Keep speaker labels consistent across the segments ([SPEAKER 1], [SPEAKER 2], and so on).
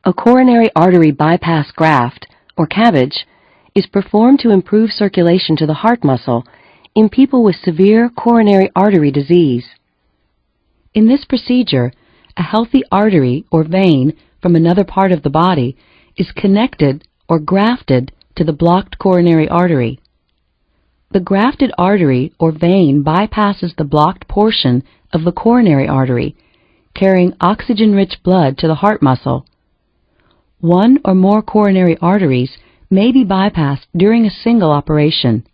[SPEAKER 1] A coronary artery bypass graft, or CABG, is performed to improve circulation to the heart muscle in people with severe coronary artery disease. In this procedure, a healthy artery or vein from another part of the body is connected or grafted to the blocked coronary artery. The grafted artery or vein bypasses the blocked portion of the coronary artery, carrying oxygen-rich blood to the heart muscle. One or more coronary arteries may be bypassed during a single operation.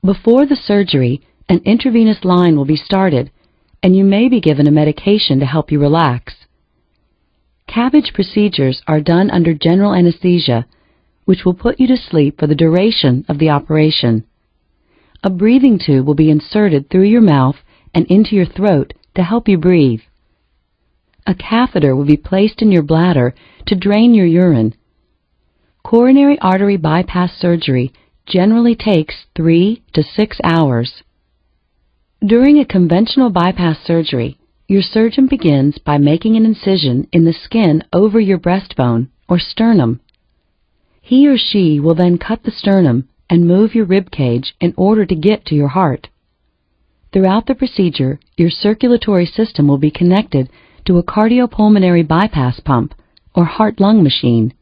[SPEAKER 1] Before the surgery, an intravenous line will be started, and you may be given a medication to help you relax. CABG procedures are done under general anesthesia, which will put you to sleep for the duration of the operation. A breathing tube will be inserted through your mouth and into your throat to help you breathe. A catheter will be placed in your bladder to drain your urine. Coronary artery bypass surgery generally takes 3 to 6 hours. During a conventional bypass surgery, your surgeon begins by making an incision in the skin over your breastbone or sternum. He or she will then cut the sternum and move your rib cage in order to get to your heart. Throughout the procedure, your circulatory system will be connected to a cardiopulmonary bypass pump or heart-lung machine.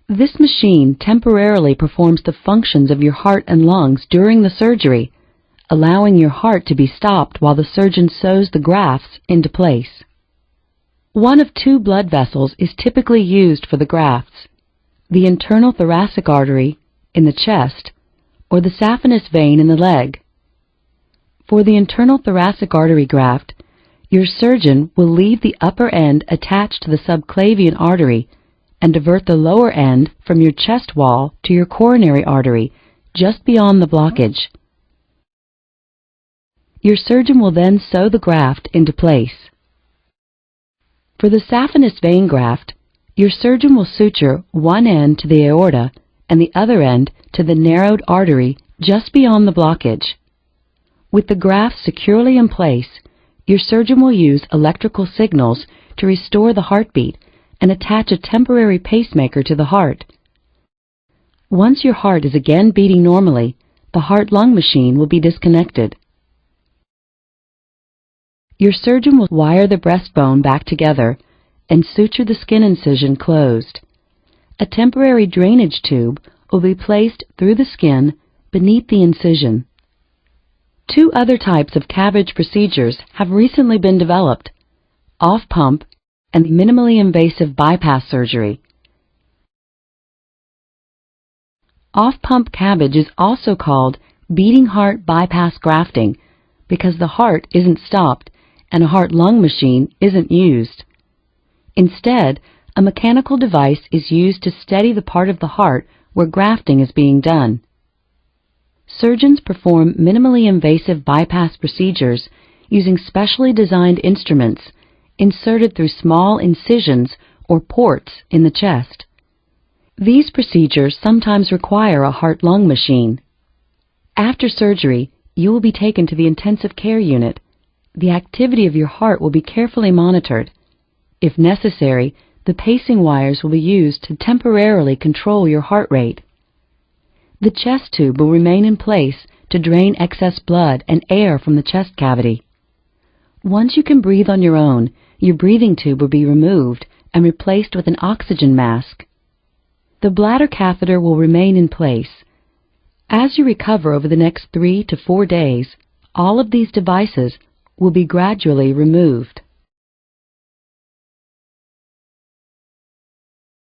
[SPEAKER 1] This machine temporarily performs the functions of your heart and lungs during the surgery, allowing your heart to be stopped while the surgeon sews the grafts into place. One of 2 blood vessels is typically used for the grafts: the internal thoracic artery in the chest or the saphenous vein in the leg. For the internal thoracic artery graft, your surgeon will leave the upper end attached to the subclavian artery and divert the lower end from your chest wall to your coronary artery just beyond the blockage. Your surgeon will then sew the graft into place. For the saphenous vein graft, your surgeon will suture one end to the aorta and the other end to the narrowed artery just beyond the blockage. With the graft securely in place, your surgeon will use electrical signals to restore the heartbeat and attach a temporary pacemaker to the heart. Once your heart is again beating normally, the heart-lung machine will be disconnected. Your surgeon will wire the breastbone back together and suture the skin incision closed. A temporary drainage tube will be placed through the skin beneath the incision. 2 other types of CABG procedures have recently been developed: off-pump and minimally invasive bypass surgery. Off-pump CABG is also called beating heart bypass grafting because the heart isn't stopped and a heart-lung machine isn't used. Instead, a mechanical device is used to steady the part of the heart where grafting is being done. Surgeons perform minimally invasive bypass procedures using specially designed instruments inserted through small incisions or ports in the chest. These procedures sometimes require a heart-lung machine. After surgery, you will be taken to the intensive care unit. The activity of your heart will be carefully monitored. If necessary, the pacing wires will be used to temporarily control your heart rate. The chest tube will remain in place to drain excess blood and air from the chest cavity. Once you can breathe on your own, your breathing tube will be removed and replaced with an oxygen mask. The bladder catheter will remain in place. As you recover over the next 3 to 4 days, all of these devices will be gradually removed.